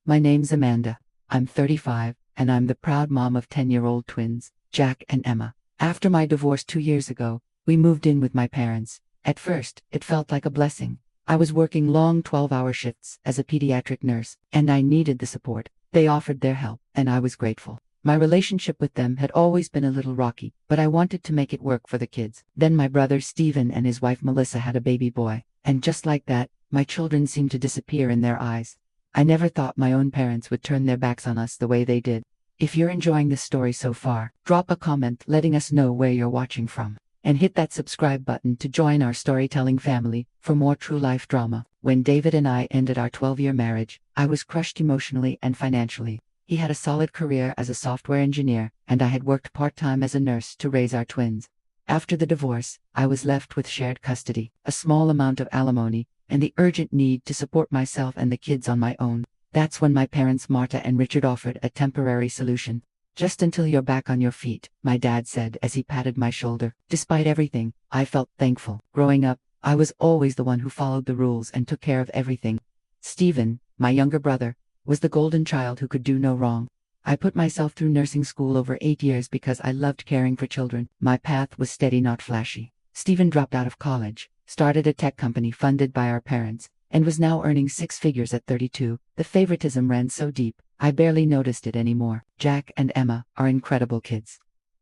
My name's Amanda. I'm 35, and I'm the proud mom of 10-year-old twins, Jack and Emma. After my divorce 2 years ago, we moved in with my parents. At first, it felt like a blessing. I was working long 12-hour shifts as a pediatric nurse, and I needed the support. They offered their help, and I was grateful. My relationship with them had always been a little rocky, but I wanted to make it work for the kids. Then my brother Stephen and his wife Melissa had a baby boy, and just like that, my children seemed to disappear in their eyes. I never thought my own parents would turn their backs on us the way they did. If you're enjoying this story so far, drop a comment letting us know where you're watching from. And hit that subscribe button to join our storytelling family for more true life drama. When David and I ended our 12-year marriage, I was crushed emotionally and financially. He had a solid career as a software engineer, and I had worked part-time as a nurse to raise our twins. After the divorce, I was left with shared custody, a small amount of alimony, and the urgent need to support myself and the kids on my own. That's when my parents Marta and Richard offered a temporary solution. "Just until you're back on your feet," my dad said as he patted my shoulder. Despite everything, I felt thankful. Growing up, I was always the one who followed the rules and took care of everything. Stephen, my younger brother, was the golden child who could do no wrong. I put myself through nursing school over 8 years because I loved caring for children. My path was steady, not flashy. Stephen dropped out of college, started a tech company funded by our parents, and was now earning 6 figures at 32. The favoritism ran so deep, I barely noticed it anymore. Jack and Emma are incredible kids.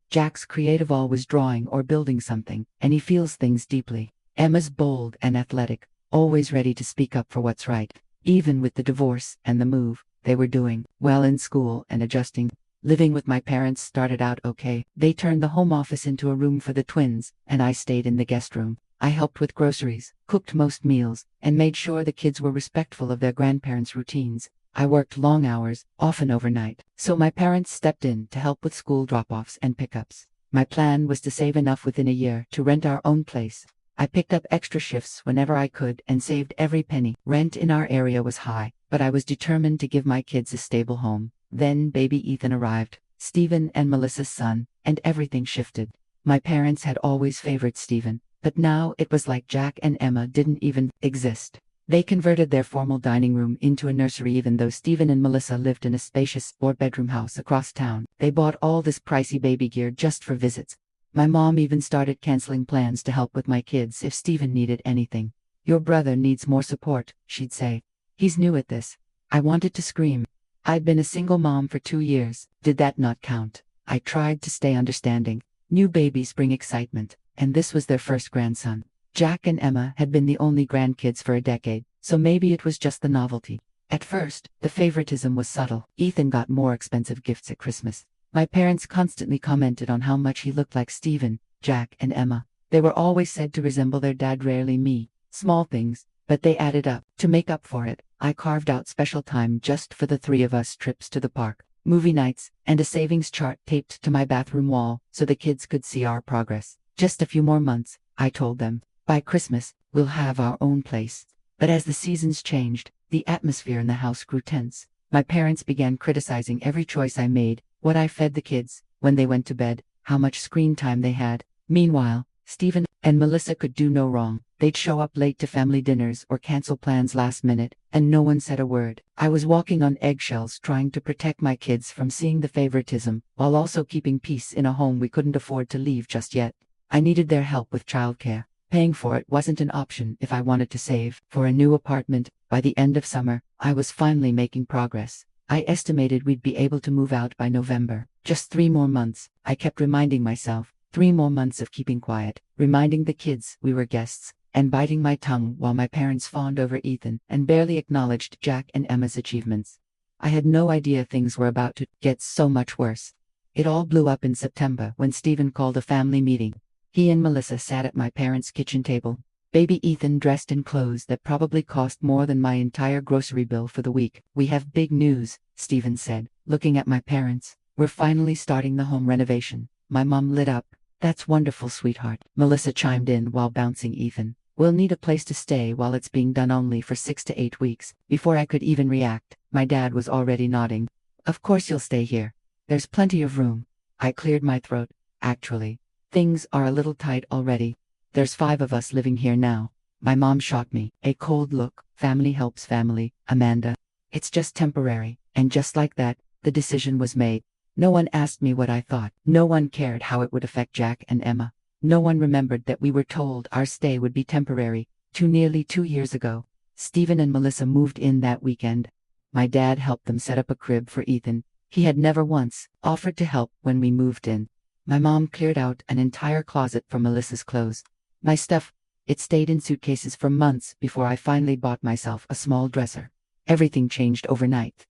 Jack's creative, always drawing or building something, and he feels things deeply. Emma's bold and athletic, always ready to speak up for what's right. Even with the divorce and the move, they were doing well in school and adjusting. Living with my parents started out okay. They turned the home office into a room for the twins, and I stayed in the guest room. I helped with groceries, cooked most meals, and made sure the kids were respectful of their grandparents' routines. I worked long hours, often overnight, so my parents stepped in to help with school drop-offs and pickups. My plan was to save enough within a year to rent our own place. I picked up extra shifts whenever I could and saved every penny. Rent in our area was high, but I was determined to give my kids a stable home. Then baby Ethan arrived, Stephen and Melissa's son, and everything shifted. My parents had always favored Stephen, but now it was like Jack and Emma didn't even exist. They converted their formal dining room into a nursery even though Stephen and Melissa lived in a spacious 4-bedroom house across town. They bought all this pricey baby gear just for visits. My mom even started canceling plans to help with my kids if Stephen needed anything. "Your brother needs more support," she'd say. "He's new at this." I wanted to scream. I'd been a single mom for 2 years. Did that not count? I tried to stay understanding. New babies bring excitement, and this was their first grandson. Jack and Emma had been the only grandkids for a decade, so maybe it was just the novelty. At first, the favoritism was subtle. Ethan got more expensive gifts at Christmas. My parents constantly commented on how much he looked like Stephen, Jack, and Emma. They were always said to resemble their dad, rarely me. Small things, but they added up. To make up for it, I carved out special time just for the 3 of us: trips to the park, movie nights, and a savings chart taped to my bathroom wall so the kids could see our progress. "Just a few more months," I told them. "By Christmas, we'll have our own place." But as the seasons changed, the atmosphere in the house grew tense. My parents began criticizing every choice I made, what I fed the kids, when they went to bed, how much screen time they had. Meanwhile, Stephen and Melissa could do no wrong. They'd show up late to family dinners or cancel plans last minute, and no one said a word. I was walking on eggshells trying to protect my kids from seeing the favoritism, while also keeping peace in a home we couldn't afford to leave just yet. I needed their help with childcare. Paying for it wasn't an option if I wanted to save for a new apartment. By the end of summer, I was finally making progress. I estimated we'd be able to move out by November. Just 3 more months, I kept reminding myself. 3 more months of keeping quiet, reminding the kids we were guests, and biting my tongue while my parents fawned over Ethan and barely acknowledged Jack and Emma's achievements. I had no idea things were about to get so much worse. It all blew up in September when Stephen called a family meeting. He and Melissa sat at my parents' kitchen table. Baby Ethan dressed in clothes that probably cost more than my entire grocery bill for the week. "We have big news," Stephen said, looking at my parents. "We're finally starting the home renovation." My mom lit up. "That's wonderful, sweetheart," Melissa chimed in while bouncing Ethan. "We'll need a place to stay while it's being done only for 6 to 8 weeks. Before I could even react, my dad was already nodding. "Of course you'll stay here. There's plenty of room." I cleared my throat. "Actually, things are a little tight already. There's 5 of us living here now." My mom shot me a cold look. "Family helps family, Amanda. It's just temporary. And just like that, the decision was made. No one asked me what I thought. No one cared how it would affect Jack and Emma. No one remembered that we were told our stay would be temporary, nearly 2 years ago. Stephen and Melissa moved in that weekend. My dad helped them set up a crib for Ethan. He had never once offered to help when we moved in. My mom cleared out an entire closet for Melissa's clothes. My stuff, it stayed in suitcases for months before I finally bought myself a small dresser. Everything changed overnight.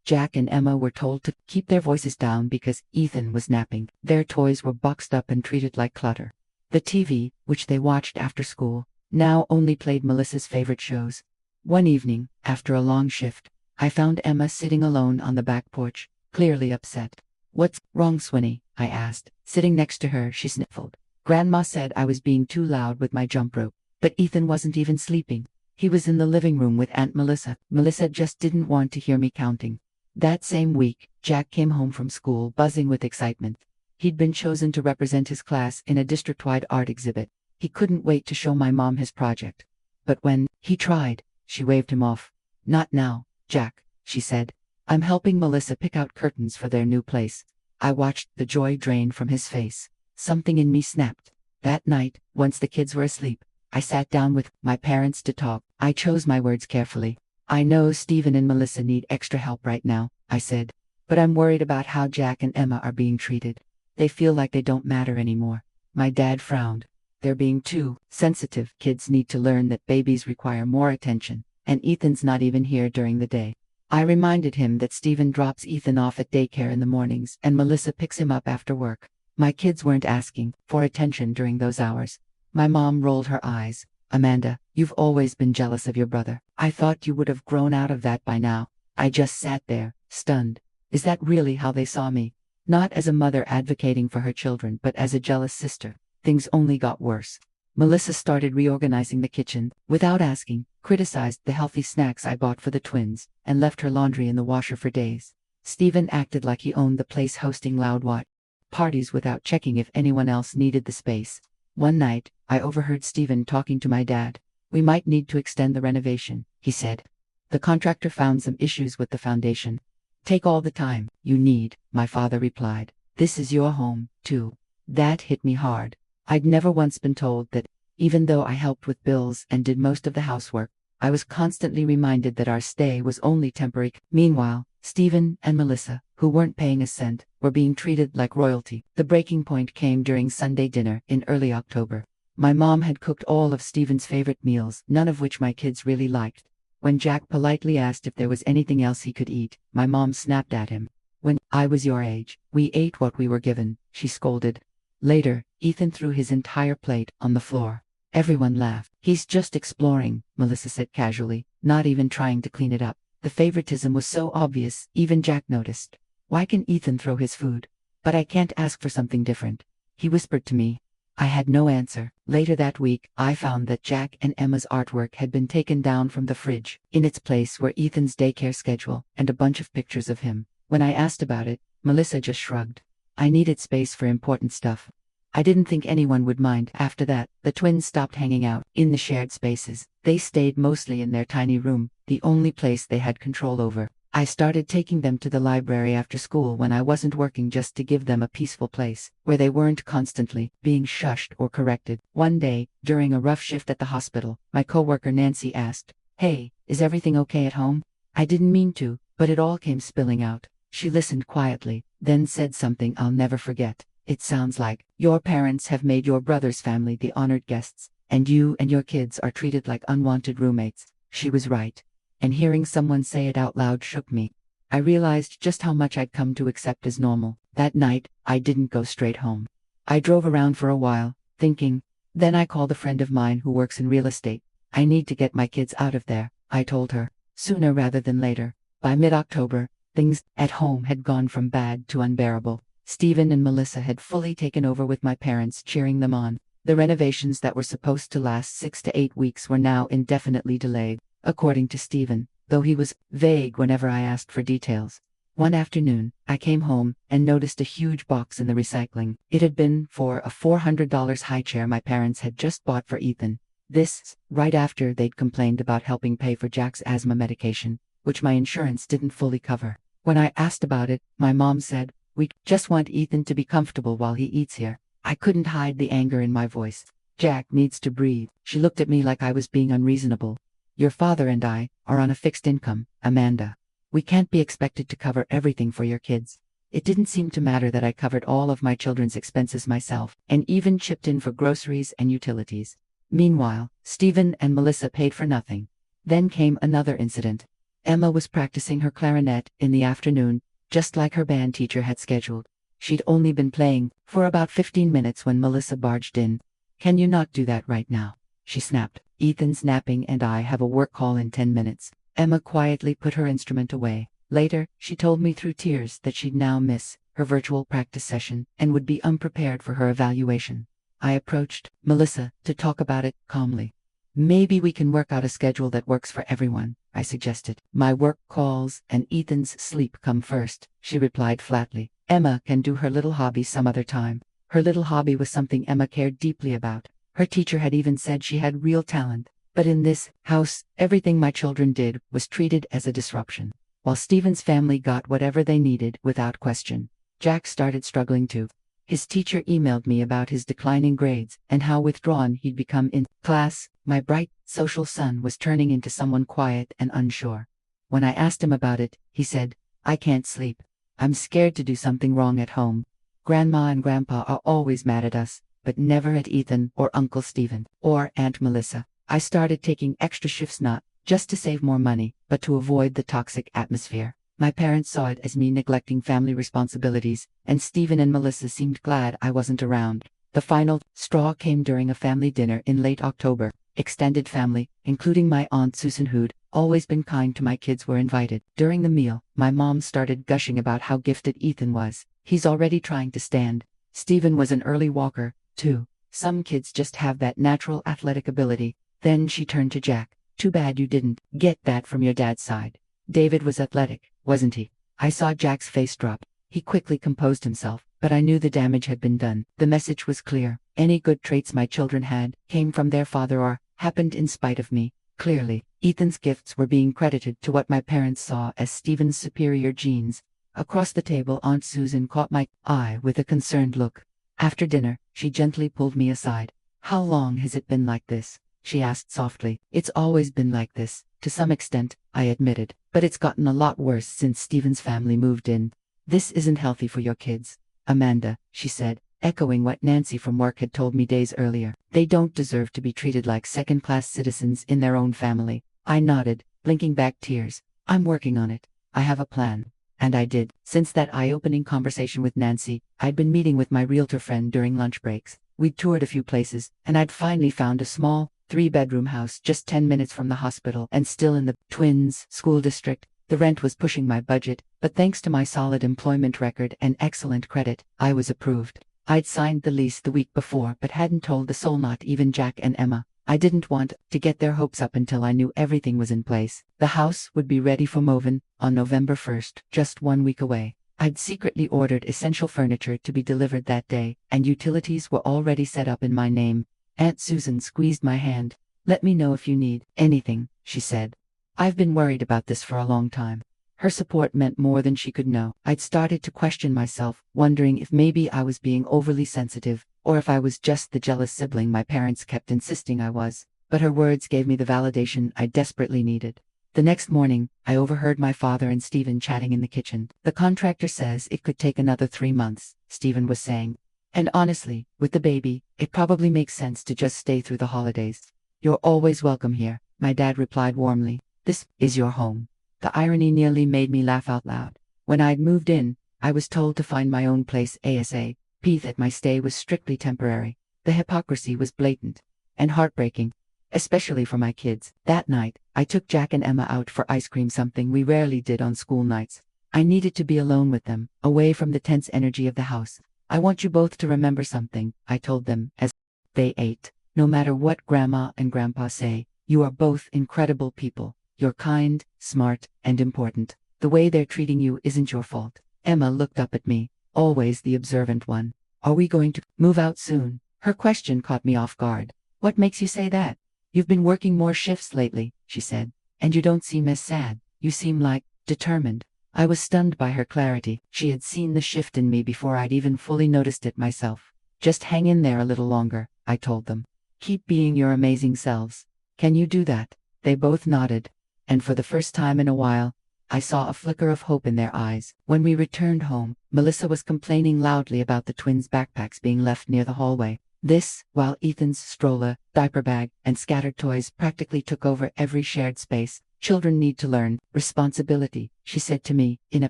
Jack and Emma were told to keep their voices down because Ethan was napping. Their toys were boxed up and treated like clutter. The TV, which they watched after school, now only played Melissa's favorite shows. One evening, after a long shift, I found Emma sitting alone on the back porch, clearly upset. "What's wrong, Swinny?" I asked. Sitting next to her, she sniffled. "Grandma said I was being too loud with my jump rope." But Ethan wasn't even sleeping. He was in the living room with Aunt Melissa. Melissa just didn't want to hear me counting. That same week, Jack came home from school buzzing with excitement. He'd been chosen to represent his class in a district-wide art exhibit. He couldn't wait to show my mom his project. But when he tried, she waved him off. "Not now, Jack," she said. "I'm helping Melissa pick out curtains for their new place." I watched the joy drain from his face. Something in me snapped. That night, once the kids were asleep, I sat down with my parents to talk. I chose my words carefully. "I know Stephen and Melissa need extra help right now," I said. "But I'm worried about how Jack and Emma are being treated. They feel like they don't matter anymore." My dad frowned. "They're being too sensitive. Kids need to learn that babies require more attention, and Ethan's not even here during the day." I reminded him that Stephen drops Ethan off at daycare in the mornings and Melissa picks him up after work. My kids weren't asking for attention during those hours. My mom rolled her eyes. "Amanda, you've always been jealous of your brother. I thought you would have grown out of that by now." I just sat there, stunned. Is that really how they saw me? Not as a mother advocating for her children, but as a jealous sister. Things only got worse. Melissa started reorganizing the kitchen, without asking, criticized the healthy snacks I bought for the twins, and left her laundry in the washer for days. Stephen acted like he owned the place, hosting loud watch parties without checking if anyone else needed the space. One night, I overheard Stephen talking to my dad. "We might need to extend the renovation," he said. "The contractor found some issues with the foundation." "Take all the time you need," my father replied. "This is your home, too." That hit me hard. I'd never once been told that, even though I helped with bills and did most of the housework, I was constantly reminded that our stay was only temporary. Meanwhile, Stephen and Melissa, who weren't paying a cent, were being treated like royalty. The breaking point came during Sunday dinner in early October. My mom had cooked all of Stephen's favorite meals, none of which my kids really liked. When Jack politely asked if there was anything else he could eat, my mom snapped at him. "When I was your age, we ate what we were given," she scolded. Later, Ethan threw his entire plate on the floor. Everyone laughed. "He's just exploring," Melissa said casually, not even trying to clean it up. The favoritism was so obvious, even Jack noticed. "Why can Ethan throw his food? But I can't ask for something different," he whispered to me. I had no answer. Later that week, I found that Jack and Emma's artwork had been taken down from the fridge. In its place were Ethan's daycare schedule and a bunch of pictures of him. When I asked about it, Melissa just shrugged. I needed space for important stuff. I didn't think anyone would mind. After that, the twins stopped hanging out in the shared spaces. They stayed mostly in their tiny room, the only place they had control over. I started taking them to the library after school when I wasn't working, just to give them a peaceful place where they weren't constantly being shushed or corrected. One day, during a rough shift at the hospital, my coworker Nancy asked, "Hey, is everything okay at home?" I didn't mean to, but it all came spilling out. She listened quietly, then said something I'll never forget. "It sounds like your parents have made your brother's family the honored guests, and you and your kids are treated like unwanted roommates." She was right. And hearing someone say it out loud shook me. I realized just how much I'd come to accept as normal. That night, I didn't go straight home. I drove around for a while, thinking. Then I called a friend of mine who works in real estate. "I need to get my kids out of there," I told her, sooner rather than later. By mid-October, things at home had gone from bad to unbearable. Stephen and Melissa had fully taken over, with my parents cheering them on. The renovations that were supposed to last 6 to 8 weeks were now indefinitely delayed, according to Stephen, though he was vague whenever I asked for details. One afternoon, I came home and noticed a huge box in the recycling. It had been for a $400 high chair my parents had just bought for Ethan. This, right after they'd complained about helping pay for Jack's asthma medication. which my insurance didn't fully cover. When I asked about it, my mom said, "We just want Ethan to be comfortable while he eats here." I couldn't hide the anger in my voice. "Jack needs to breathe." She looked at me like I was being unreasonable. "Your father and I are on a fixed income, Amanda. We can't be expected to cover everything for your kids." It didn't seem to matter that I covered all of my children's expenses myself, and even chipped in for groceries and utilities. Meanwhile, Stephen and Melissa paid for nothing. Then came another incident. Emma was practicing her clarinet in the afternoon, just like her band teacher had scheduled. She'd only been playing for about 15 minutes when Melissa barged in. "Can you not do that right now?" she snapped. "Ethan's napping and I have a work call in 10 minutes. Emma quietly put her instrument away. Later, she told me through tears that she'd now miss her virtual practice session and would be unprepared for her evaluation. I approached Melissa to talk about it calmly. "Maybe we can work out a schedule that works for everyone," I suggested. "My work calls and Ethan's sleep come first," she replied flatly. "Emma can do her little hobby some other time." Her little hobby was something Emma cared deeply about. Her teacher had even said she had real talent. But in this house, everything my children did was treated as a disruption. While Stephen's family got whatever they needed without question, Jack started struggling too. His teacher emailed me about his declining grades and how withdrawn he'd become in class. My bright, social son was turning into someone quiet and unsure. When I asked him about it, he said, "I can't sleep. I'm scared to do something wrong at home. Grandma and Grandpa are always mad at us, but never at Ethan or Uncle Stephen or Aunt Melissa." I started taking extra shifts not just to save more money, but to avoid the toxic atmosphere. My parents saw it as me neglecting family responsibilities, and Stephen and Melissa seemed glad I wasn't around. The final straw came during a family dinner in late October. Extended family, including my Aunt Susan who'd always been kind to my kids, were invited. During the meal, my mom started gushing about how gifted Ethan was. "He's already trying to stand. Stephen was an early walker, too. Some kids just have that natural athletic ability." Then she turned to Jack. "Too bad you didn't get that from your dad's side. David was athletic, wasn't he?" I saw Jack's face drop. He quickly composed himself, but I knew the damage had been done. The message was clear. Any good traits my children had came from their father or happened in spite of me. Clearly, Ethan's gifts were being credited to what my parents saw as Stephen's superior genes. Across the table, Aunt Susan caught my eye with a concerned look. After dinner, she gently pulled me aside. "How long has it been like this?" she asked softly. "It's always been like this, to some extent," I admitted, "but it's gotten a lot worse since Stephen's family moved in. This isn't healthy for your kids, Amanda," she said, echoing what Nancy from work had told me days earlier. "They don't deserve to be treated like second-class citizens in their own family." I nodded, blinking back tears. "I'm working on it. I have a plan." And I did. Since that eye-opening conversation with Nancy, I'd been meeting with my realtor friend during lunch breaks. We'd toured a few places, and I'd finally found a small, 3-bedroom house just 10 minutes from the hospital and still in the Twins school district. The rent was pushing my budget, but thanks to my solid employment record and excellent credit, I was approved. I'd signed the lease the week before but hadn't told a soul, not even Jack and Emma. I didn't want to get their hopes up until I knew everything was in place. The house would be ready for move-in on November 1st, just 1 week away. I'd secretly ordered essential furniture to be delivered that day, and utilities were already set up in my name. Aunt Susan squeezed my hand. "Let me know if you need anything," she said. "I've been worried about this for a long time." Her support meant more than she could know. I'd started to question myself, wondering if maybe I was being overly sensitive, or if I was just the jealous sibling my parents kept insisting I was. But her words gave me the validation I desperately needed. The next morning, I overheard my father and Stephen chatting in the kitchen. "The contractor says it could take another 3 months, Stephen was saying. "And honestly, with the baby, it probably makes sense to just stay through the holidays." "You're always welcome here," my dad replied warmly. "This is your home." The irony nearly made me laugh out loud. When I'd moved in, I was told to find my own place ASAP, that my stay was strictly temporary. The hypocrisy was blatant and heartbreaking, especially for my kids. That night, I took Jack and Emma out for ice cream, something we rarely did on school nights. I needed to be alone with them, away from the tense energy of the house. "I want you both to remember something," I told them as they ate. "No matter what Grandma and Grandpa say, you are both incredible people. You're kind, smart, and important. The way they're treating you isn't your fault." Emma looked up at me, always the observant one. "Are we going to move out soon?" Her question caught me off guard. "What makes you say that?" "You've been working more shifts lately," she said, "and you don't seem as sad. You seem determined. I was stunned by her clarity. She had seen the shift in me before I'd even fully noticed it myself. Just hang in there a little longer, I told them. Keep being your amazing selves. Can you do that? They both nodded. And for the first time in a while, I saw a flicker of hope in their eyes. When we returned home, Melissa was complaining loudly about the twins' backpacks being left near the hallway. This, while Ethan's stroller, diaper bag, and scattered toys practically took over every shared space. Children need to learn responsibility, she said to me, in a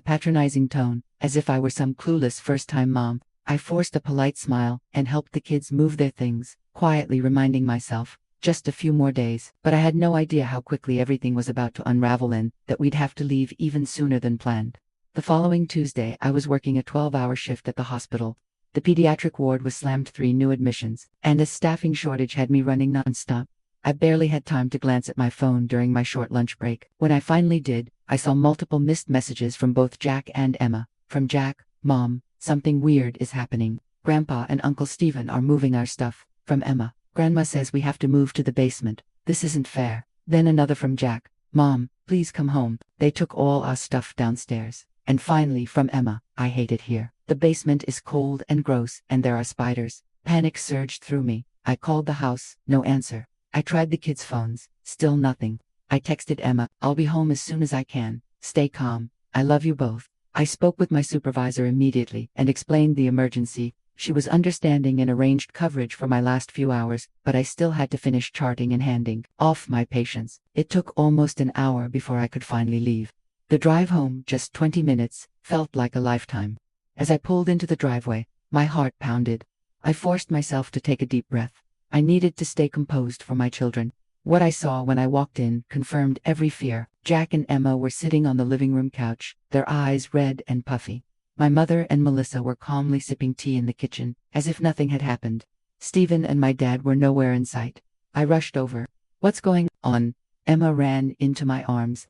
patronizing tone, as if I were some clueless first-time mom. I forced a polite smile and helped the kids move their things, quietly reminding myself, just a few more days. But I had no idea how quickly everything was about to unravel and that we'd have to leave even sooner than planned. The following Tuesday, I was working a 12-hour shift at the hospital. The pediatric ward was slammed, 3 new admissions, and a staffing shortage had me running non-stop. I barely had time to glance at my phone during my short lunch break. When I finally did, I saw multiple missed messages from both Jack and Emma. From Jack: Mom, something weird is happening. Grandpa and Uncle Stephen are moving our stuff. From Emma: Grandma says we have to move to the basement. This isn't fair. Then another from Jack: Mom, please come home. They took all our stuff downstairs. And finally from Emma: I hate it here. The basement is cold and gross, and there are spiders. Panic surged through me. I called the house, no answer. I tried the kids' phones, still nothing. I texted Emma: I'll be home as soon as I can. Stay calm. I love you both. I spoke with my supervisor immediately and explained the emergency. She was understanding and arranged coverage for my last few hours, but I still had to finish charting and handing off my patients. It took almost an hour before I could finally leave. The drive home, just 20 minutes, felt like a lifetime. As I pulled into the driveway, my heart pounded. I forced myself to take a deep breath. I needed to stay composed for my children. What I saw when I walked in confirmed every fear. Jack and Emma were sitting on the living room couch, their eyes red and puffy. My mother and Melissa were calmly sipping tea in the kitchen, as if nothing had happened. Stephen and my dad were nowhere in sight. I rushed over. What's going on? Emma ran into my arms.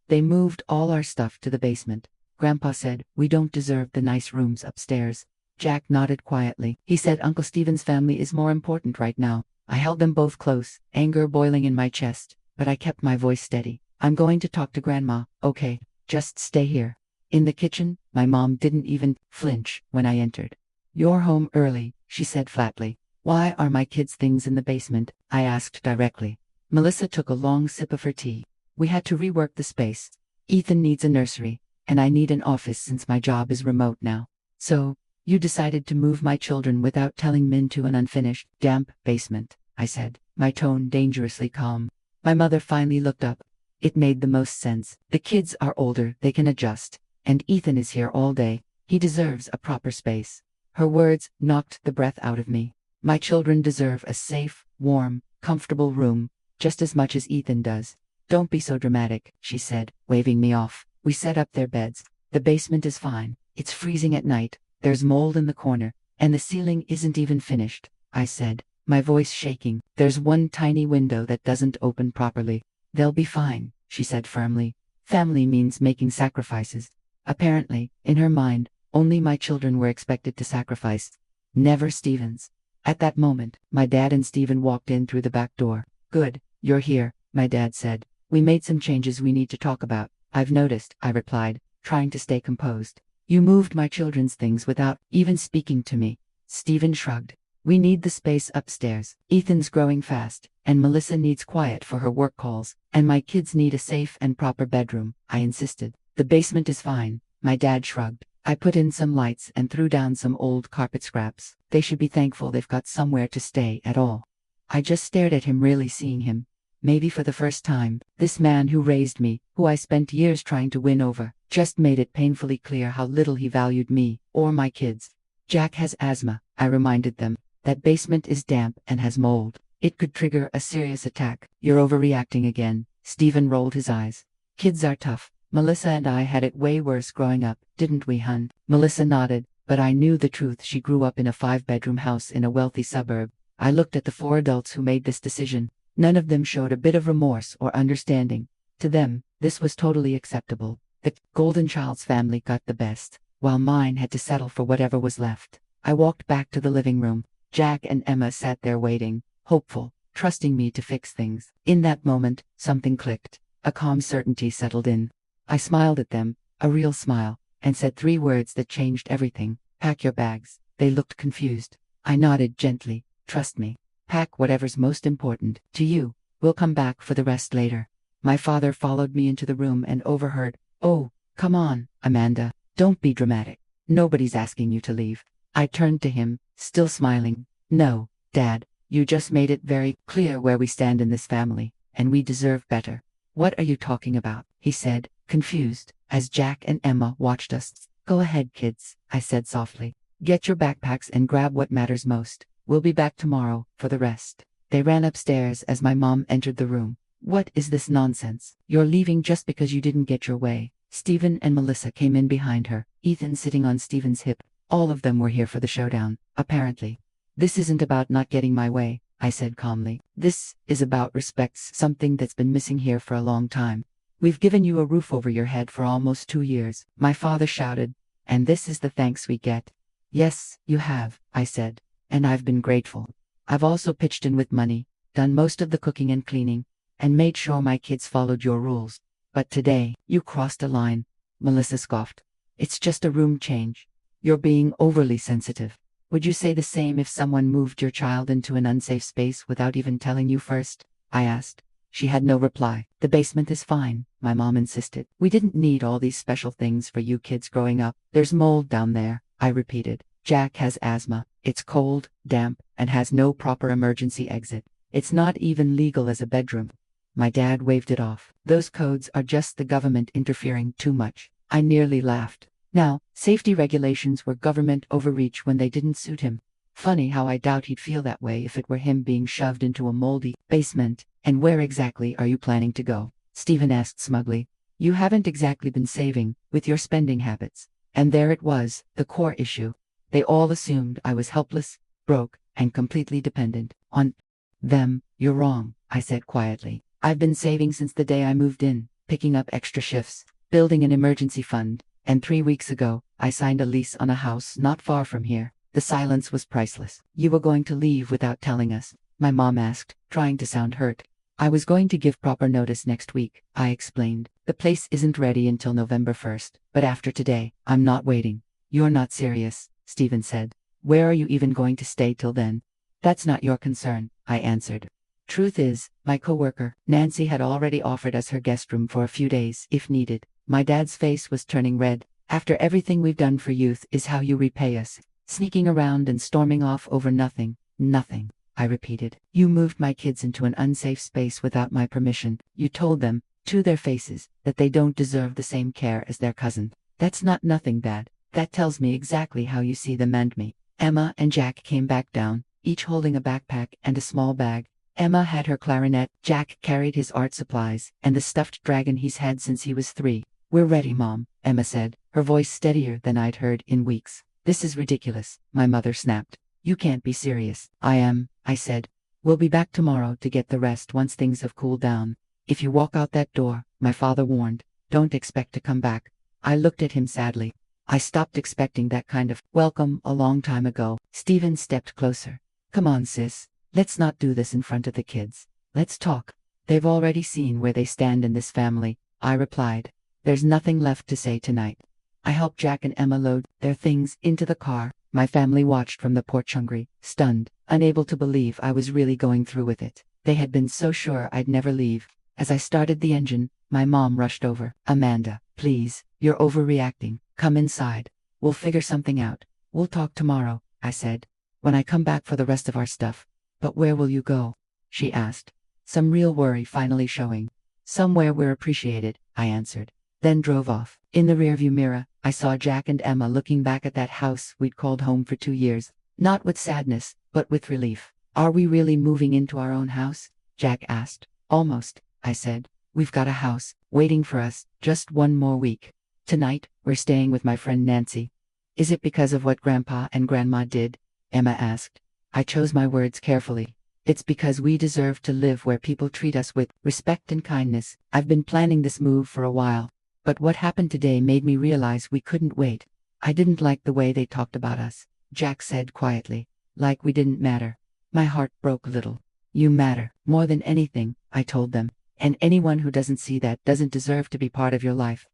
They moved all our stuff to the basement. Grandpa said, we don't deserve the nice rooms upstairs. Jack nodded quietly. He said Uncle Stephen's family is more important right now. I held them both close, anger boiling in my chest, but I kept my voice steady. I'm going to talk to Grandma, okay? Just stay here. In the kitchen, my mom didn't even flinch when I entered. You're home early, she said flatly. Why are my kids' things in the basement? I asked directly. Melissa took a long sip of her tea. We had to rework the space. Ethan needs a nursery, and I need an office since my job is remote now. So, you decided to move my children without telling Min to an unfinished, damp basement, I said, my tone dangerously calm. My mother finally looked up. It made the most sense. The kids are older, they can adjust. And Ethan is here all day. He deserves a proper space. Her words knocked the breath out of me. My children deserve a safe, warm, comfortable room, just as much as Ethan does. Don't be so dramatic, she said, waving me off. We set up their beds. The basement is fine. It's freezing at night. There's mold in the corner, and the ceiling isn't even finished, I said, my voice shaking. There's one tiny window that doesn't open properly. They'll be fine, she said firmly. Family means making sacrifices. Apparently, in her mind, only my children were expected to sacrifice. Never Stephen's. At that moment, my dad and Stephen walked in through the back door. Good, you're here, my dad said. We made some changes we need to talk about. I've noticed, I replied, trying to stay composed. You moved my children's things without even speaking to me. Stephen shrugged. We need the space upstairs. Ethan's growing fast, and Melissa needs quiet for her work calls, and my kids need a safe and proper bedroom, I insisted. The basement is fine, my dad shrugged. I put in some lights and threw down some old carpet scraps. They should be thankful they've got somewhere to stay at all. I just stared at him, really seeing him. Maybe for the first time, this man who raised me, who I spent years trying to win over, just made it painfully clear how little he valued me, or my kids. Jack has asthma, I reminded them. That basement is damp and has mold. It could trigger a serious attack. You're overreacting again. Stephen rolled his eyes. Kids are tough. Melissa and I had it way worse growing up, didn't we, hun? Melissa nodded, but I knew the truth. She grew up in a 5-bedroom house in a wealthy suburb. I looked at the 4 adults who made this decision. None of them showed a bit of remorse or understanding. To them, this was totally acceptable. The Goldenchild's family got the best, while mine had to settle for whatever was left. I walked back to the living room. Jack and Emma sat there waiting, hopeful, trusting me to fix things. In that moment, something clicked. A calm certainty settled in. I smiled at them, a real smile, and said 3 words that changed everything. Pack your bags. They looked confused. I nodded gently. Trust me. Pack whatever's most important to you. We'll come back for the rest later. My father followed me into the room and overheard. Oh, come on, Amanda. Don't be dramatic. Nobody's asking you to leave. I turned to him, still smiling. No, Dad, you just made it very clear where we stand in this family, and we deserve better. What are you talking about? He said, confused, as Jack and Emma watched us. Go ahead, kids, I said softly. Get your backpacks and grab what matters most. We'll be back tomorrow for the rest. They ran upstairs as my mom entered the room. What is this nonsense? You're leaving just because you didn't get your way. Stephen and Melissa came in behind her, Ethan sitting on Stephen's hip. All of them were here for the showdown, apparently. This isn't about not getting my way, I said calmly. This is about respect, something that's been missing here for a long time. We've given you a roof over your head for almost 2 years, my father shouted, and this is the thanks we get. Yes, you have, I said, and I've been grateful. I've also pitched in with money, done most of the cooking and cleaning, and made sure my kids followed your rules. But today, you crossed a line, Melissa scoffed. It's just a room change. You're being overly sensitive. Would you say the same if someone moved your child into an unsafe space without even telling you first? I asked. She had no reply. The basement is fine, my mom insisted. We didn't need all these special things for you kids growing up. There's mold down there, I repeated. Jack has asthma. It's cold, damp, and has no proper emergency exit. It's not even legal as a bedroom. My dad waved it off. Those codes are just the government interfering too much. I nearly laughed. Now, safety regulations were government overreach when they didn't suit him. Funny how I doubt he'd feel that way if it were him being shoved into a moldy basement. And where exactly are you planning to go? Stephen asked smugly. You haven't exactly been saving, with your spending habits. And there it was, the core issue. They all assumed I was helpless, broke, and completely dependent on them. You're wrong, I said quietly. I've been saving since the day I moved in, picking up extra shifts, building an emergency fund, and 3 weeks ago, I signed a lease on a house not far from here. The silence was priceless. You were going to leave without telling us? My mom asked, trying to sound hurt. I was going to give proper notice next week, I explained. The place isn't ready until November 1st, but after today, I'm not waiting. You're not serious, Stephen said. Where are you even going to stay till then? That's not your concern, I answered. Truth is, my coworker, Nancy, had already offered us her guest room for a few days, if needed. My dad's face was turning red. After everything we've done for youth is how you repay us. Sneaking around and storming off over nothing. Nothing, I repeated. You moved my kids into an unsafe space without my permission. You told them, to their faces, that they don't deserve the same care as their cousin. That's not nothing, Dad. That tells me exactly how you see them and me. Emma and Jack came back down, each holding a backpack and a small bag. Emma had her clarinet, Jack carried his art supplies, and the stuffed dragon he's had since he was 3. We're ready, Mom, Emma said, her voice steadier than I'd heard in weeks. This is ridiculous, my mother snapped. You can't be serious. I am, I said. We'll be back tomorrow to get the rest once things have cooled down. If you walk out that door, my father warned, don't expect to come back. I looked at him sadly. I stopped expecting that kind of welcome a long time ago. Stephen stepped closer. Come on, sis. Let's not do this in front of the kids. Let's talk. They've already seen where they stand in this family, I replied. There's nothing left to say tonight. I helped Jack and Emma load their things into the car. My family watched from the porch, hungry, stunned, unable to believe I was really going through with it. They had been so sure I'd never leave. As I started the engine, my mom rushed over. Amanda, please, you're overreacting. Come inside. We'll figure something out. We'll talk tomorrow, I said, when I come back for the rest of our stuff. But where will you go? She asked, some real worry finally showing. Somewhere we're appreciated, I answered, then drove off. In the rearview mirror, I saw Jack and Emma looking back at that house we'd called home for 2 years, not with sadness, but with relief. Are we really moving into our own house? Jack asked. Almost, I said. We've got a house waiting for us, just 1 more week. Tonight, we're staying with my friend Nancy. Is it because of what Grandpa and Grandma did? Emma asked. I chose my words carefully. It's because we deserve to live where people treat us with respect and kindness. I've been planning this move for a while, but what happened today made me realize we couldn't wait. I didn't like the way they talked about us, Jack said quietly, like we didn't matter. My heart broke a little. You matter, more than anything, I told them, and anyone who doesn't see that doesn't deserve to be part of your life.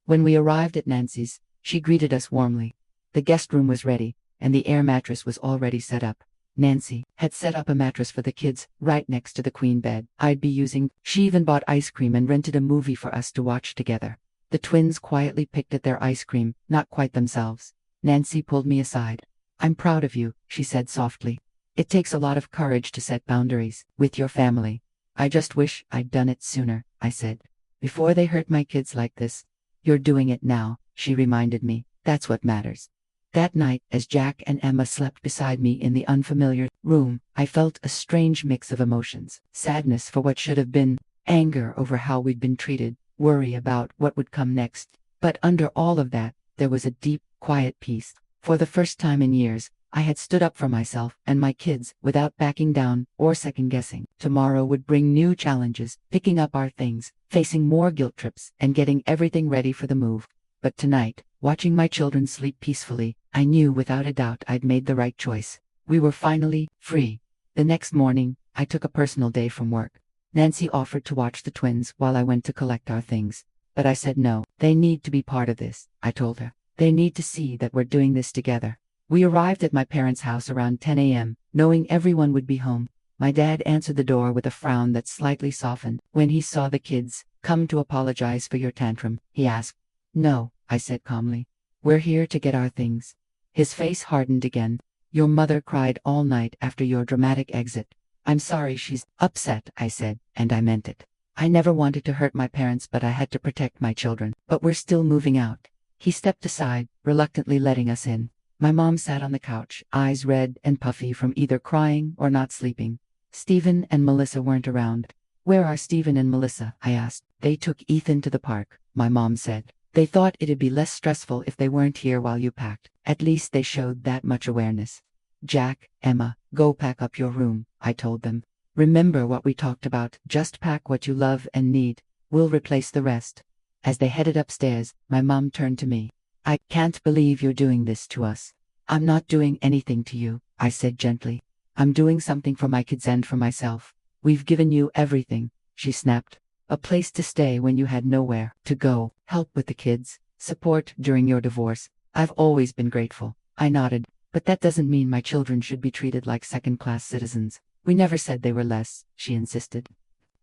When we arrived at Nancy's, she greeted us warmly. The guest room was ready, and the air mattress was already set up. Nancy had set up a mattress for the kids right next to the queen bed I'd be using. She even bought ice cream and rented a movie for us to watch together. The twins quietly picked at their ice cream, not quite themselves. Nancy pulled me aside. "I'm proud of you," she said softly. "It takes a lot of courage to set boundaries with your family." "I just wish I'd done it sooner," I said. "Before they hurt my kids like this." "You're doing it now," she reminded me. "That's what matters." That night, as Jack and Emma slept beside me in the unfamiliar room, I felt a strange mix of emotions. Sadness for what should have been, anger over how we'd been treated, worry about what would come next. But under all of that, there was a deep, quiet peace. For the first time in years, I had stood up for myself and my kids without backing down or second-guessing. Tomorrow would bring new challenges, picking up our things, facing more guilt trips, and getting everything ready for the move. But tonight, watching my children sleep peacefully, I knew without a doubt I'd made the right choice. We were finally free. The next morning, I took a personal day from work. Nancy offered to watch the twins while I went to collect our things. But I said no. They need to be part of this, I told her. They need to see that we're doing this together. We arrived at my parents' house around 10 a.m., knowing everyone would be home. My dad answered the door with a frown that slightly softened. When he saw the kids come to apologize for your tantrum, he asked. "No," I said calmly. "We're here to get our things." His face hardened again. "Your mother cried all night after your dramatic exit." "I'm sorry she's upset," I said, and I meant it. I never wanted to hurt my parents, but I had to protect my children. "But we're still moving out." He stepped aside, reluctantly letting us in. My mom sat on the couch, eyes red and puffy from either crying or not sleeping. Stephen and Melissa weren't around. "Where are Stephen and Melissa?" I asked. "They took Ethan to the park," my mom said. "They thought it'd be less stressful if they weren't here while you packed. At least they showed that much awareness." "Jack, Emma, go pack up your room," I told them. "Remember what we talked about. Just pack what you love and need. We'll replace the rest." As they headed upstairs, my mom turned to me. "I can't believe you're doing this to us." "I'm not doing anything to you," I said gently. "I'm doing something for my kids and for myself." "We've given you everything," she snapped. "A place to stay when you had nowhere to go, help with the kids, support during your divorce. I've always been grateful." I nodded. "But that doesn't mean my children should be treated like second-class citizens." "We never said they were less," she insisted.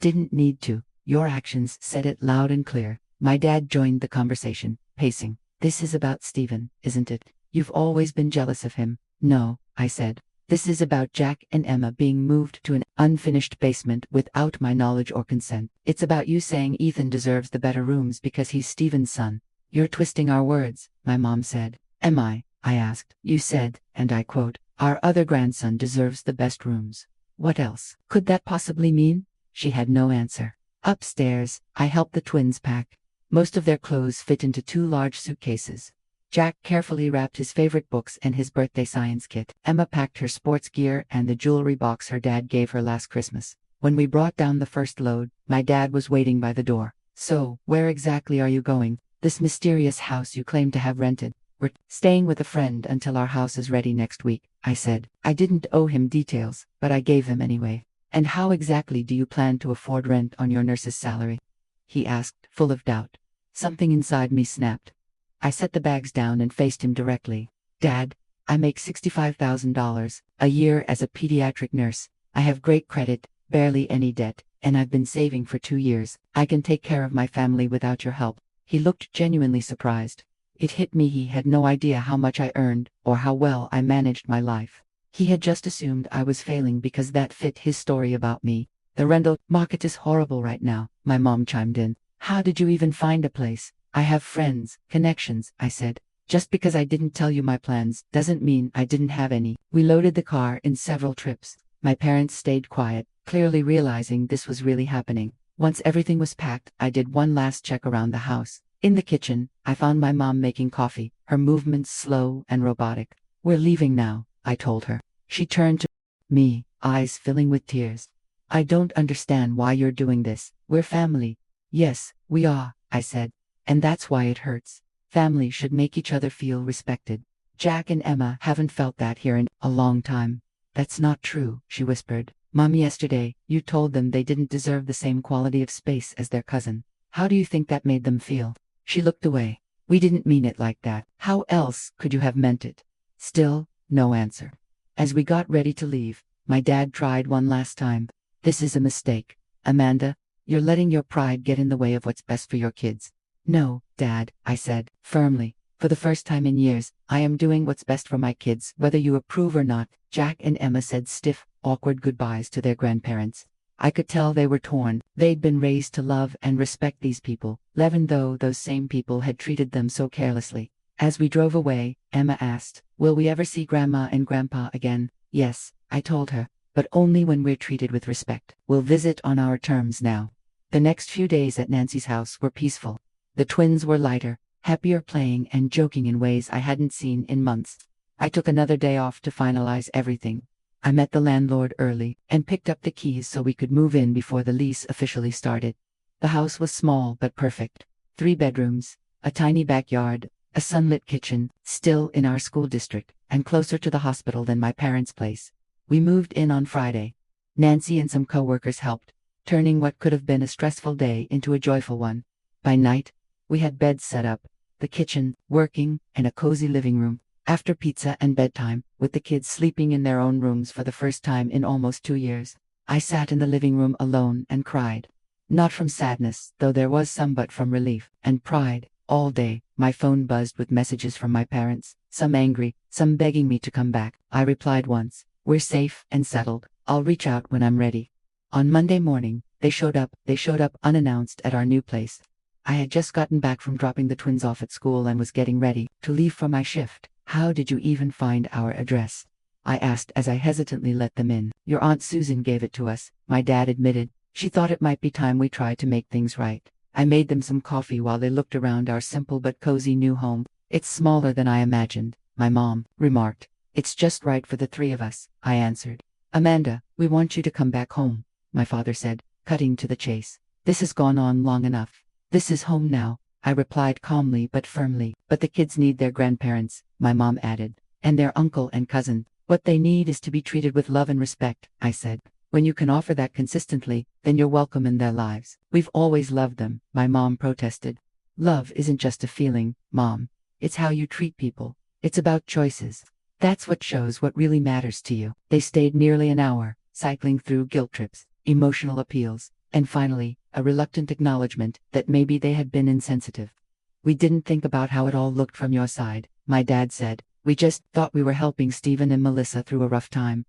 "Didn't need to. Your actions said it loud and clear." My dad joined the conversation, pacing. "This is about Stephen, isn't it? You've always been jealous of him." "No," I said. "This is about Jack and Emma being moved to an unfinished basement without my knowledge or consent. It's about you saying Ethan deserves the better rooms because he's Stephen's son." "You're twisting our words," my mom said. "Am I?" I asked. "You said, and I quote, 'Our other grandson deserves the best rooms.' What else could that possibly mean?" She had no answer. Upstairs, I helped the twins pack. Most of their clothes fit into 2 large suitcases. Jack carefully wrapped his favorite books and his birthday science kit. Emma packed her sports gear and the jewelry box her dad gave her last Christmas. When we brought down the first load, my dad was waiting by the door. "So, where exactly are you going? This mysterious house you claim to have rented?" "We're staying with a friend until our house is ready next week," I said. I didn't owe him details, but I gave them anyway. "And how exactly do you plan to afford rent on your nurse's salary?" he asked, full of doubt. Something inside me snapped. I set the bags down and faced him directly. "Dad, I make $65,000 a year as a pediatric nurse. I have great credit, barely any debt, and I've been saving for 2 years. I can take care of my family without your help." He looked genuinely surprised. It hit me he had no idea how much I earned or how well I managed my life. He had just assumed I was failing because that fit his story about me. "The rental market is horrible right now," my mom chimed in. "How did you even find a place?" "I have friends, connections," I said. "Just because I didn't tell you my plans doesn't mean I didn't have any." We loaded the car in several trips. My parents stayed quiet, clearly realizing this was really happening. Once everything was packed, I did one last check around the house. In the kitchen, I found my mom making coffee, her movements slow and robotic. "We're leaving now," I told her. She turned to me, eyes filling with tears. "I don't understand why you're doing this. We're family." "Yes, we are," I said. "And that's why it hurts. Family should make each other feel respected. Jack and Emma haven't felt that here in a long time." "That's not true," she whispered. "Mom, yesterday, you told them they didn't deserve the same quality of space as their cousin. How do you think that made them feel?" She looked away. We didn't mean it like that. How else could you have meant it? Still, no answer. As we got ready to leave, my dad tried one last time. This is a mistake. Amanda, you're letting your pride get in the way of what's best for your kids. No, Dad, I said, firmly. For the first time in years, I am doing what's best for my kids, whether you approve or not. Jack and Emma said stiff, awkward goodbyes to their grandparents. I could tell they were torn. They'd been raised to love and respect these people, even though those same people had treated them so carelessly. As we drove away, Emma asked, "Will we ever see Grandma and Grandpa again?" Yes, I told her, but only when we're treated with respect. We'll visit on our terms now. The next few days at Nancy's house were peaceful. The twins were lighter, happier playing and joking in ways I hadn't seen in months. I took another day off to finalize everything. I met the landlord early and picked up the keys so we could move in before the lease officially started. The house was small but perfect. 3 bedrooms, a tiny backyard, a sunlit kitchen, still in our school district, and closer to the hospital than my parents' place. We moved in on Friday. Nancy and some co-workers helped, turning what could have been a stressful day into a joyful one. By night, we had beds set up, the kitchen working, and a cozy living room. After pizza and bedtime, with the kids sleeping in their own rooms for the first time in almost 2 years, I sat in the living room alone and cried. Not from sadness, though there was some, but from relief and pride. All day, my phone buzzed with messages from my parents, some angry, some begging me to come back. I replied once, "We're safe and settled. I'll reach out when I'm ready." On Monday morning, they showed up unannounced at our new place. I had just gotten back from dropping the twins off at school and was getting ready to leave for my shift. "How did you even find our address?" I asked as I hesitantly let them in. "Your Aunt Susan gave it to us," my dad admitted. "She thought it might be time we tried to make things right." I made them some coffee while they looked around our simple but cozy new home. "It's smaller than I imagined," my mom remarked. "It's just right for the 3 of us," I answered. "Amanda, we want you to come back home," my father said, cutting to the chase. "This has gone on long enough. This is home now," I replied calmly but firmly. "But the kids need their grandparents," my mom added, "and their uncle and cousin. What they need is to be treated with love and respect," I said. "When you can offer that consistently, then you're welcome in their lives." "We've always loved them," my mom protested. "Love isn't just a feeling, Mom. It's how you treat people. It's about choices. That's what shows what really matters to you." They stayed nearly an hour, cycling through guilt trips, emotional appeals, and finally, a reluctant acknowledgement that maybe they had been insensitive. "We didn't think about how it all looked from your side," my dad said. "We just thought we were helping Stephen and Melissa through a rough time."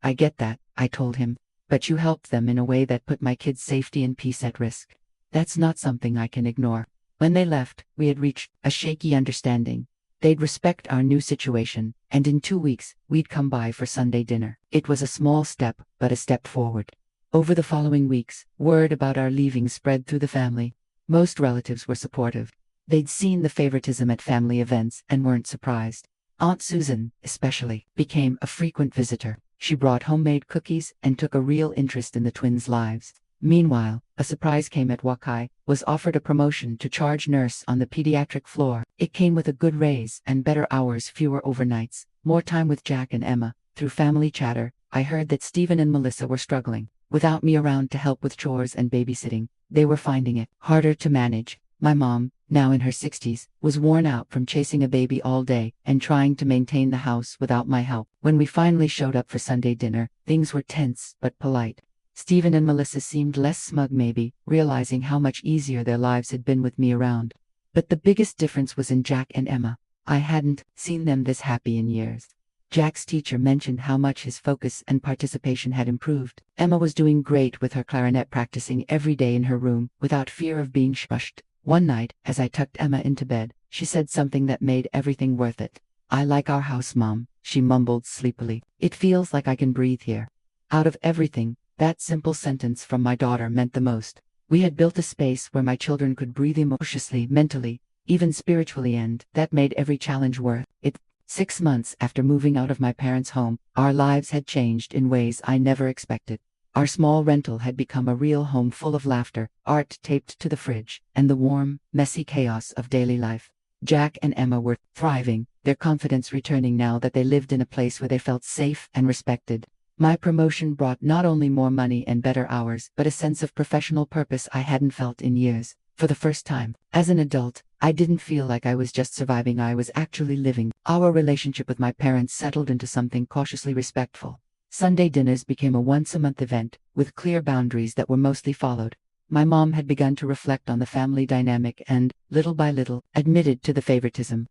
"I get that," I told him. "But you helped them in a way that put my kids' safety and peace at risk. That's not something I can ignore." When they left, we had reached a shaky understanding. They'd respect our new situation, and in 2 weeks, we'd come by for Sunday dinner. It was a small step, but a step forward. Over the following weeks, word about our leaving spread through the family. Most relatives were supportive. They'd seen the favoritism at family events and weren't surprised. Aunt Susan, especially, became a frequent visitor. She brought homemade cookies and took a real interest in the twins' lives. Meanwhile, a surprise came at Wakai, was offered a promotion to charge nurse on the pediatric floor. It came with a good raise and better hours, fewer overnights, more time with Jack and Emma. Through family chatter, I heard that Stephen and Melissa were struggling. Without me around to help with chores and babysitting, they were finding it harder to manage. My mom, now in her 60s, was worn out from chasing a baby all day and trying to maintain the house without my help. When we finally showed up for Sunday dinner, things were tense but polite. Stephen and Melissa seemed less smug, maybe, realizing how much easier their lives had been with me around. But the biggest difference was in Jack and Emma. I hadn't seen them this happy in years. Jack's teacher mentioned how much his focus and participation had improved. Emma was doing great with her clarinet, practicing every day in her room, without fear of being shushed. One night, as I tucked Emma into bed, she said something that made everything worth it. "I like our house, Mom," she mumbled sleepily. "It feels like I can breathe here." Out of everything, that simple sentence from my daughter meant the most. We had built a space where my children could breathe emotionally, mentally, even spiritually, and that made every challenge worth it. 6 months after moving out of my parents' home, our lives had changed in ways I never expected. Our small rental had become a real home full of laughter, art taped to the fridge, and the warm, messy chaos of daily life. Jack and Emma were thriving, their confidence returning now that they lived in a place where they felt safe and respected. My promotion brought not only more money and better hours, but a sense of professional purpose I hadn't felt in years. For the first time, as an adult, I didn't feel like I was just surviving, I was actually living. Our relationship with my parents settled into something cautiously respectful. Sunday dinners became a once-a-month event, with clear boundaries that were mostly followed. My mom had begun to reflect on the family dynamic and, little by little, admitted to the favoritism.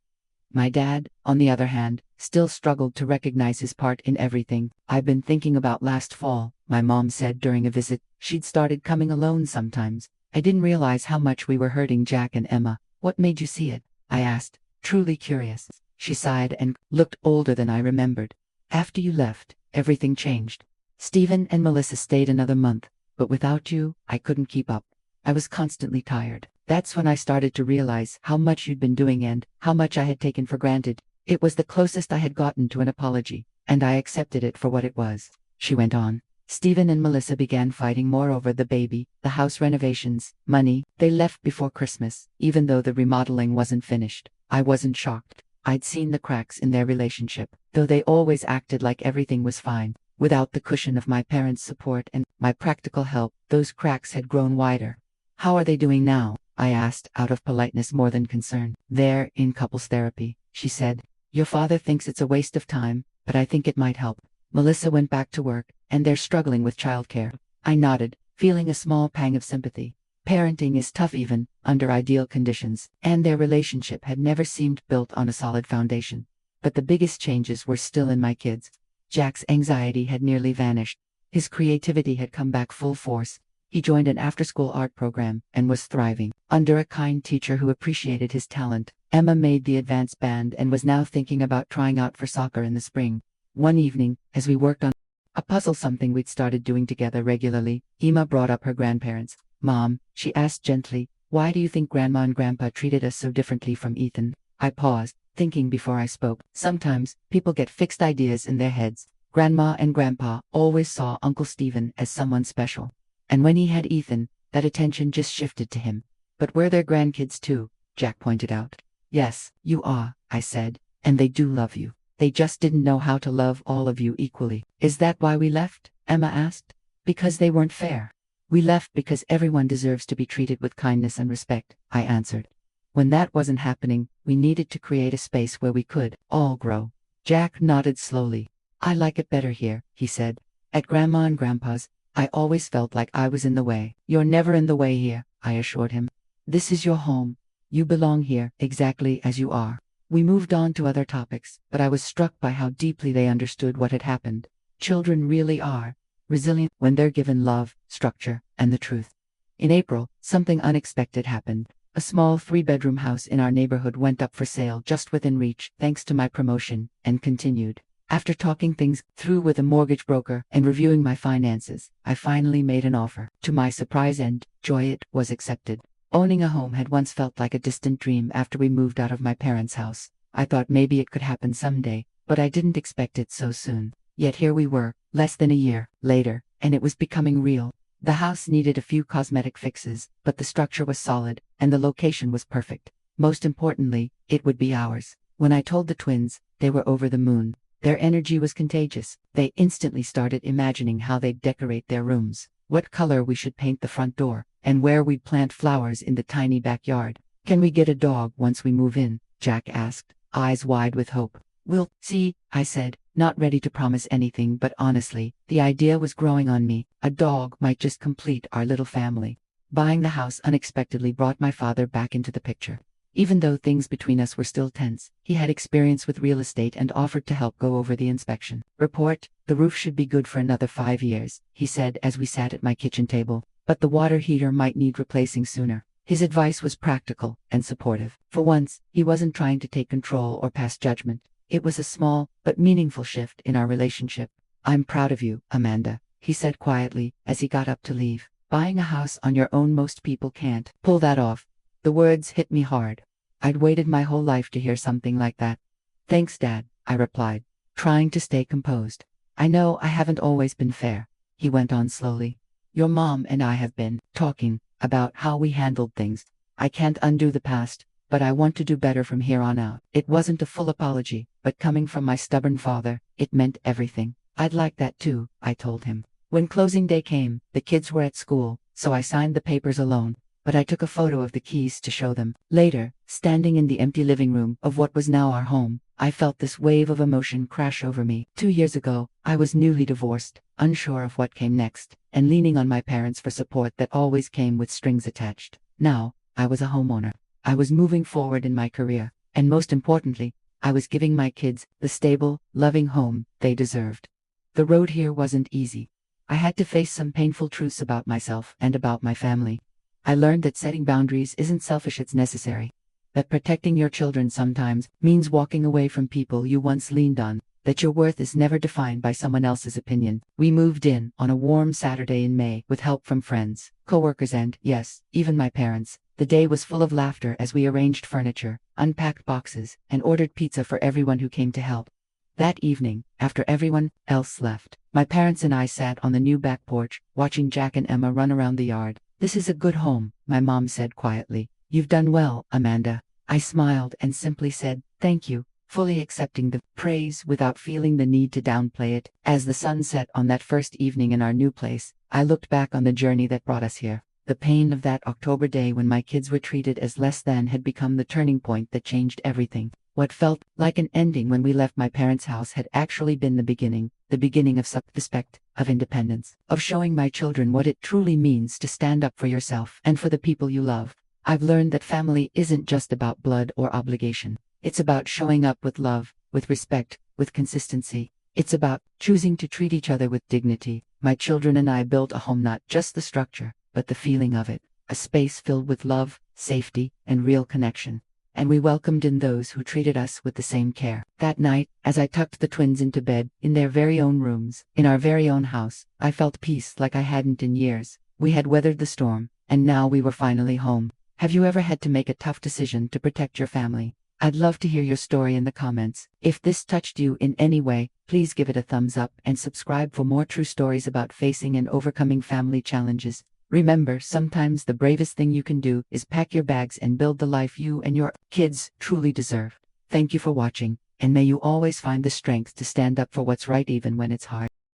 My dad, on the other hand, still struggled to recognize his part in everything. "I've been thinking about last fall," my mom said during a visit. She'd started coming alone sometimes. "I didn't realize how much we were hurting Jack and Emma." "What made you see it?" I asked, truly curious. She sighed and looked older than I remembered. "After you left, everything changed. Stephen and Melissa stayed another month, but without you, I couldn't keep up. I was constantly tired. That's when I started to realize how much you'd been doing and how much I had taken for granted." It was the closest I had gotten to an apology, and I accepted it for what it was. She went on. "Stephen and Melissa began fighting more over the baby, the house renovations, money. They left before Christmas, even though the remodeling wasn't finished. I wasn't shocked. I'd seen the cracks in their relationship, though they always acted like everything was fine. Without the cushion of my parents' support and my practical help, those cracks had grown wider." "How are they doing now?" I asked, out of politeness more than concern. "They're in couples therapy," she said. "Your father thinks it's a waste of time, but I think it might help. Melissa went back to work, and they're struggling with childcare." I nodded, feeling a small pang of sympathy. Parenting is tough even under ideal conditions, and their relationship had never seemed built on a solid foundation. But the biggest changes were still in my kids. Jack's anxiety had nearly vanished. His creativity had come back full force. He joined an after-school art program and was thriving under a kind teacher who appreciated his talent. Emma made the advanced band and was now thinking about trying out for soccer in the spring. One evening, as we worked on a puzzle, something we'd started doing together regularly, Emma brought up her grandparents. "Mom," she asked gently, "why do you think Grandma and Grandpa treated us so differently from Ethan?" I paused, thinking before I spoke. Sometimes, people get fixed ideas in their heads. Grandma and Grandpa always saw Uncle Stephen as someone special. And when he had Ethan, that attention just shifted to him. "But we're their grandkids too," Jack pointed out. "Yes, you are," I said, "and they do love you. They just didn't know how to love all of you equally." "Is that why we left?" Emma asked. "Because they weren't fair. We left because everyone deserves to be treated with kindness and respect," I answered. When that wasn't happening, we needed to create a space where we could all grow. Jack nodded slowly. "I like it better here," he said. "At Grandma and Grandpa's, I always felt like I was in the way." "You're never in the way here," I assured him. "This is your home. You belong here exactly as you are." We moved on to other topics, but I was struck by how deeply they understood what had happened. Children really are resilient when they're given love, structure, and the truth. In April, something unexpected happened. A small 3-bedroom house in our neighborhood went up for sale just within reach, thanks to my promotion, and continued. After talking things through with a mortgage broker and reviewing my finances, I finally made an offer. To my surprise and joy, it was accepted. Owning a home had once felt like a distant dream after we moved out of my parents' house. I thought maybe it could happen someday, but I didn't expect it so soon. Yet here we were, less than a year later, and it was becoming real. The house needed a few cosmetic fixes, but the structure was solid, and the location was perfect. Most importantly, it would be ours. When I told the twins, they were over the moon. Their energy was contagious. They instantly started imagining how they'd decorate their rooms, what color we should paint the front door, and where we'd plant flowers in the tiny backyard. "Can we get a dog once we move in?" Jack asked, eyes wide with hope. "We'll see," I said, not ready to promise anything, but honestly, the idea was growing on me. A dog might just complete our little family. Buying the house unexpectedly brought my father back into the picture. Even though things between us were still tense, he had experience with real estate and offered to help go over the inspection report. "The roof should be good for another 5 years," he said as we sat at my kitchen table, "but the water heater might need replacing sooner." His advice was practical and supportive. For once, he wasn't trying to take control or pass judgment. It was a small but meaningful shift in our relationship. "I'm proud of you, Amanda," he said quietly as he got up to leave. "Buying a house on your own, most people can't pull that off." The words hit me hard. I'd waited my whole life to hear something like that. "Thanks, Dad," I replied, trying to stay composed. "I know I haven't always been fair," he went on slowly. "Your mom and I have been talking about how we handled things. I can't undo the past, but I want to do better from here on out." It wasn't a full apology, but coming from my stubborn father, it meant everything. "I'd like that too," I told him. When closing day came, the kids were at school, so I signed the papers alone. but I took a photo of the keys to show them. Later, standing in the empty living room of what was now our home, I felt this wave of emotion crash over me. 2 years ago, I was newly divorced, unsure of what came next, and leaning on my parents for support that always came with strings attached. Now, I was a homeowner. I was moving forward in my career, and most importantly, I was giving my kids the stable, loving home they deserved. The road here wasn't easy. I had to face some painful truths about myself and about my family. I learned that setting boundaries isn't selfish, it's necessary. That protecting your children sometimes means walking away from people you once leaned on. That your worth is never defined by someone else's opinion. We moved in on a warm Saturday in May with help from friends, coworkers, and, yes, even my parents. The day was full of laughter as we arranged furniture, unpacked boxes, and ordered pizza for everyone who came to help. That evening, after everyone else left, my parents and I sat on the new back porch, watching Jack and Emma run around the yard. "This is a good home," my mom said quietly. "You've done well, Amanda." I smiled and simply said, "Thank you," fully accepting the praise without feeling the need to downplay it. As the sun set on that first evening in our new place, I looked back on the journey that brought us here. The pain of that October day when my kids were treated as less than had become the turning point that changed everything. What felt like an ending when we left my parents' house had actually been the beginning of self-respect, of independence, of showing my children what it truly means to stand up for yourself and for the people you love. I've learned that family isn't just about blood or obligation. It's about showing up with love, with respect, with consistency. It's about choosing to treat each other with dignity. My children and I built a home, not just the structure, but the feeling of it, a space filled with love, safety, and real connection. And we welcomed in those who treated us with the same care. That night, as I tucked the twins into bed, in their very own rooms, in our very own house, I felt peace like I hadn't in years. We had weathered the storm, and now we were finally home. Have you ever had to make a tough decision to protect your family? I'd love to hear your story in the comments. If this touched you in any way, please give it a thumbs up and subscribe for more true stories about facing and overcoming family challenges. Remember, sometimes the bravest thing you can do is pack your bags and build the life you and your kids truly deserve. Thank you for watching, and may you always find the strength to stand up for what's right even when it's hard.